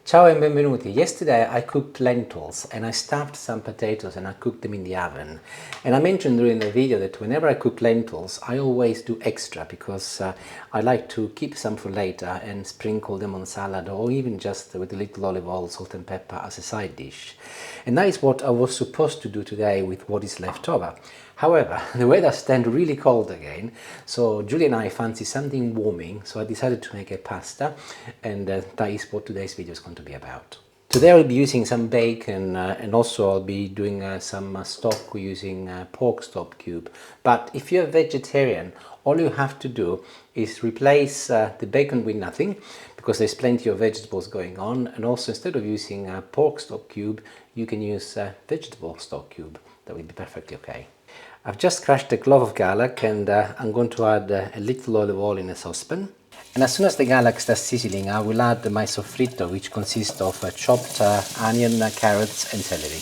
Ciao and benvenuti. Yesterday I cooked lentils and I stuffed some potatoes and I cooked them in the oven. And I mentioned during the video that whenever I cook lentils I always do extra because I like to keep some for later and sprinkle them on salad or even just with a little olive oil, salt and pepper as a side dish. And that is what I was supposed to do today with what is left over. However, the weather's turned really cold again, so Julie and I fancy something warming, so I decided to make a pasta, and that is what today's video is going to be about. Today I'll be using some bacon and also I'll be doing some stock using pork stock cube. But if you're a vegetarian, all you have to do is replace the bacon with nothing, because there's plenty of vegetables going on, and also instead of using pork stock cube, you can use vegetable stock cube. That will be perfectly okay. I've just crushed a clove of garlic and I'm going to add a little olive oil in a saucepan. And as soon as the garlic starts sizzling, I will add my soffritto, which consists of chopped onion, carrots and celery.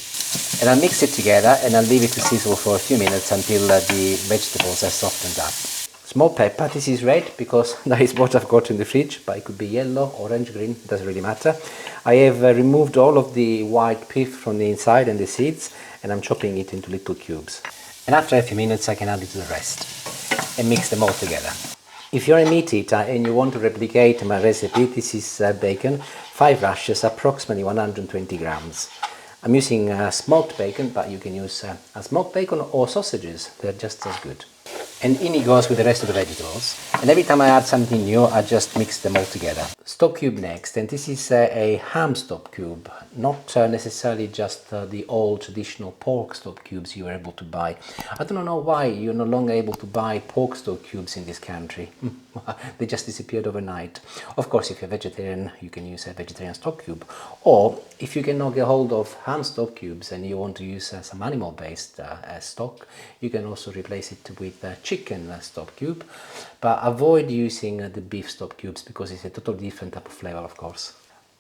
And I'll mix it together and I'll leave it to sizzle for a few minutes until the vegetables are softened up. Small pepper, this is red because that is what I've got in the fridge, but it could be yellow, orange, green, doesn't really matter. I have removed all of the white pith from the inside and the seeds, and I'm chopping it into little cubes. And after a few minutes I can add it to the rest and mix them all together. If you're a meat eater and you want to replicate my recipe, this is bacon, 5 rashers, approximately 120 grams. I'm using smoked bacon, but you can use smoked bacon or sausages, they're just as good. And in it goes with the rest of the vegetables. And every time I add something new, I just mix them all together. Stock cube next, and this is a ham stock cube, not necessarily just the old traditional pork stock cubes you were able to buy. I don't know why you're no longer able to buy pork stock cubes in this country. They just disappeared overnight. Of course, if you're vegetarian, you can use a vegetarian stock cube. Or if you cannot get hold of ham stock cubes and you want to use some animal-based stock, you can also replace it with chicken stock cube. But avoid using the beef stock cubes because it's a totally different type of flavor, of course.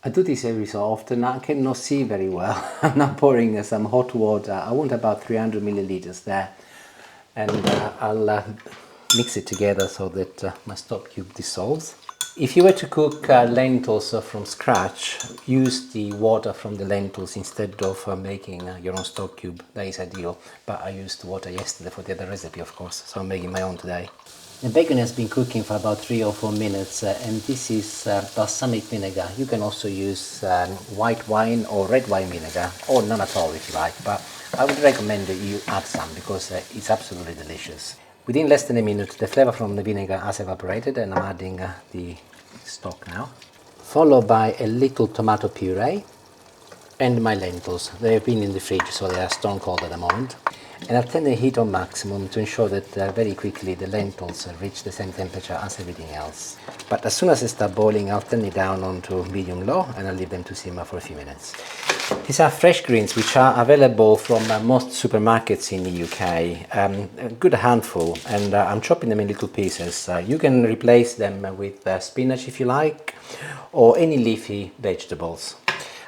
I do this every so often. I cannot see very well. I'm now pouring some hot water. I want about 300 milliliters there, and I'll mix it together so that my stock cube dissolves. If you were to cook lentils from scratch, use the water from the lentils instead of making your own stock cube. That is ideal, but I used water yesterday for the other recipe, of course, so I'm making my own today. The bacon has been cooking for about 3 or 4 minutes and this is balsamic vinegar. You can also use white wine or red wine vinegar, or none at all if you like, but I would recommend that you add some because it's absolutely delicious. Within less than a minute the flavor from the vinegar has evaporated and I'm adding the stock now, followed by a little tomato puree and my lentils. They have been in the fridge so they are stone cold at the moment. And I'll turn the heat on maximum to ensure that very quickly the lentils reach the same temperature as everything else. But as soon as they start boiling, I'll turn it down onto medium-low and I'll leave them to simmer for a few minutes. These are fresh greens which are available from most supermarkets in the UK, a good handful, and I'm chopping them in little pieces. You can replace them with spinach if you like, or any leafy vegetables.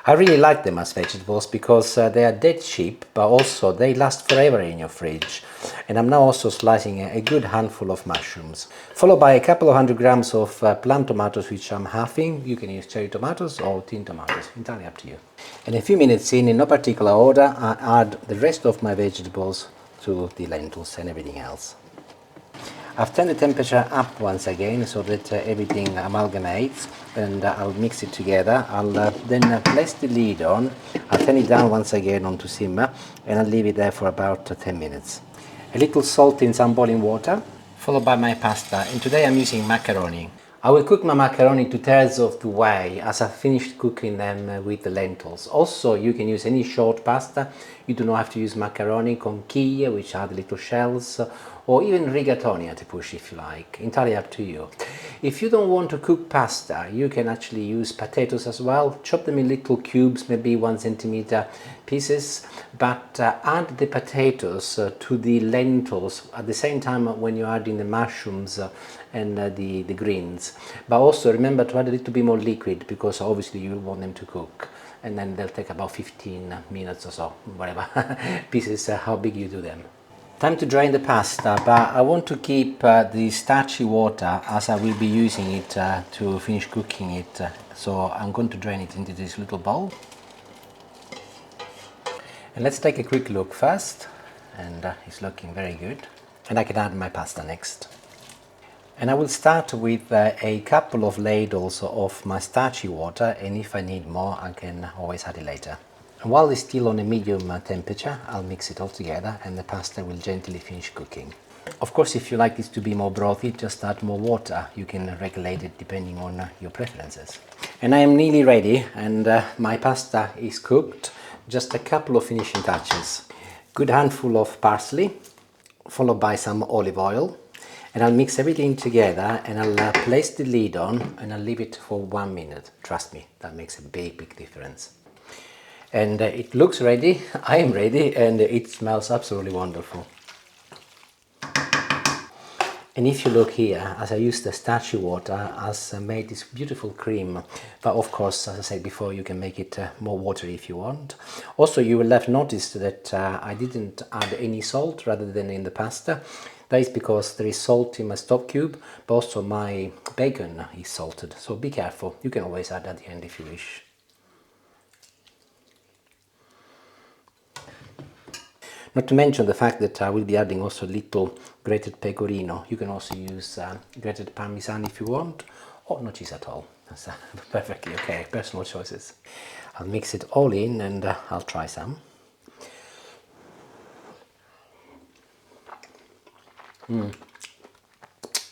I really like them as vegetables because they are dead cheap, but also they last forever in your fridge. And I'm now also slicing a good handful of mushrooms, followed by a couple of 100 grams of plum tomatoes which I'm halving. You can use cherry tomatoes or tin tomatoes, entirely up to you. And a few minutes in no particular order, I add the rest of my vegetables to the lentils and everything else. I've turned the temperature up once again so that everything amalgamates, and I'll mix it together. I'll then place the lid on, I'll turn it down once again onto simmer, and I'll leave it there for about 10 minutes. A little salt in some boiling water, followed by my pasta, and today I'm using macaroni. I will cook my macaroni 2/3 of the way as I finished cooking them with the lentils. Also, you can use any short pasta. You do not have to use macaroni, conchiglie, which are the little shells, or even rigatoni at a push if you like, entirely up to you. If you don't want to cook pasta, you can actually use potatoes as well. Chop them in little cubes, maybe 1 centimeter pieces, but add the potatoes to the lentils at the same time when you're adding the mushrooms and the greens. But also remember to add a little bit more liquid because obviously you want them to cook, and then they'll take about 15 minutes or so, whatever pieces, how big you do them. Time to drain the pasta, but I want to keep the starchy water as I will be using it to finish cooking it So I'm going to drain it into this little bowl. And let's take a quick look first, and it's looking very good. And I can add my pasta next. And I will start with a couple of ladles of my starchy water, and if I need more I can always add it later. And while it's still on a medium temperature, I'll mix it all together and the pasta will gently finish cooking. Of course, if you like this to be more brothy, just add more water. You can regulate it depending on your preferences. And I am nearly ready, and my pasta is cooked. Just a couple of finishing touches. Good handful of parsley, followed by some olive oil. And I'll mix everything together and I'll place the lid on and I'll leave it for 1 minute. Trust me, that makes a big difference. And it looks ready, I am ready, and it smells absolutely wonderful. And if you look here, as I used the starchy water, has made this beautiful cream. But of course, as I said before, you can make it more watery if you want. Also, you will have noticed that I didn't add any salt rather than in the pasta. That is because there is salt in my stock cube, but also my bacon is salted. So be careful, you can always add at the end if you wish. Not to mention the fact that I will be adding also a little grated pecorino. You can also use grated parmesan if you want, or no cheese at all. That's perfectly okay, personal choices. I'll mix it all in and I'll try some.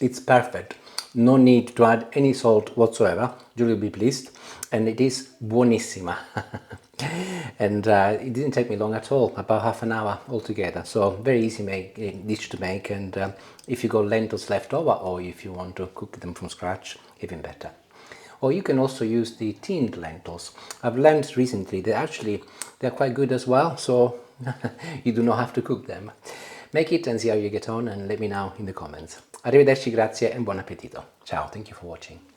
It's perfect. No need to add any salt whatsoever. Julie will be pleased. And it is buonissima. And it didn't take me long at all, about half an hour altogether. So very easy dish to make. And if you got lentils left over, or if you want to cook them from scratch, even better. Or you can also use the tinned lentils. I've learned recently they're quite good as well. So you do not have to cook them. Make it and see how you get on, and let me know in the comments. Arrivederci, grazie and buon appetito. Ciao, thank you for watching.